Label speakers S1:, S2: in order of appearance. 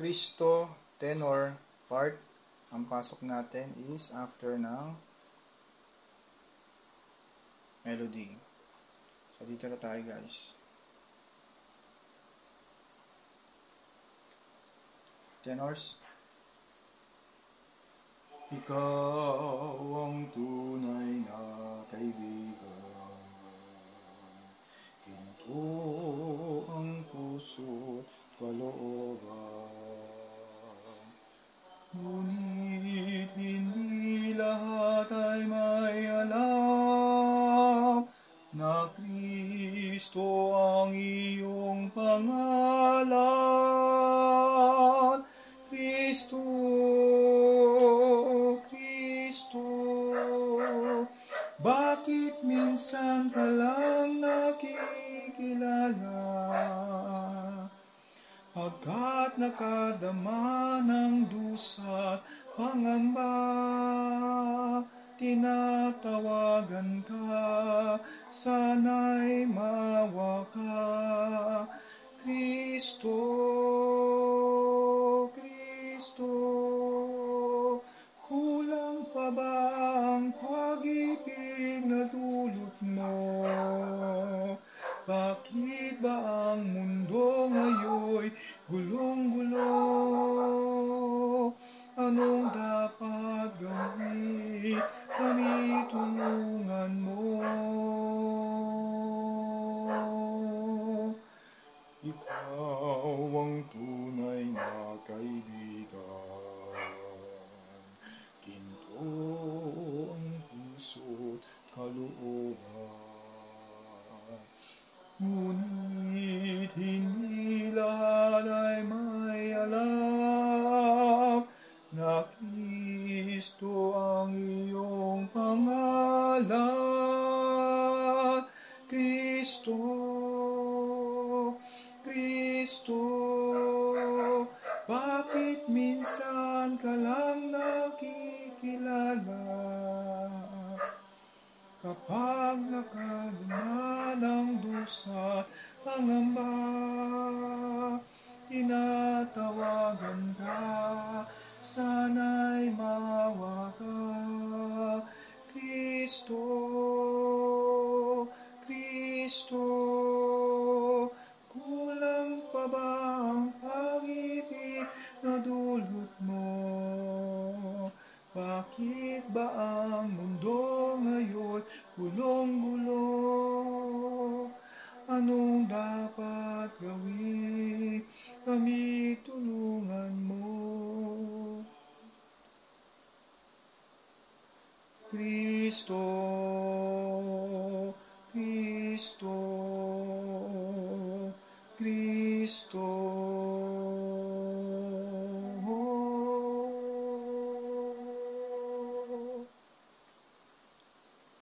S1: Cristo tenor part. Ang pasok natin is after ng melody. So, dito na tayo guys. Tenors. Ikaw ang tunay na kaibigan, ginto ang puso't kalooban. Ngunit hindi lahat ay may alam na Kristo ang iyong pangalan. Kristo, Kristo, bakit minsan ka lang nakikilala? Pagkat nakadama ng dusa't pangamba, tinatawagan ka, sana'y maawa ka. Kristo, Kristo, kulang pa ba ang pag-ibig na dulot mo? Bakit ba ang mundo ngayon gulong-gulo? Anong dapat gawin? Kami tulungan mo. Ikaw ang tunay na kaibigan, ginto ang puso't kalooban. Ngunit hindi lahat ay may alam na Kristo ang iyong pangalan. Kristo, Kristo, bakit minsan ka lang nakikilala? Kapag nakadama ng dusa't pangamba, tinatawagan ka, sana'y maawa ka. Kristo, Kristo, kulang pa ba ang pag-ibig na dulot mo? Bakit ba ang mundo ngayon gulong-gulo? Anong dapat gawin? Kami tulungan mo. Kristo, Kristo, Kristo,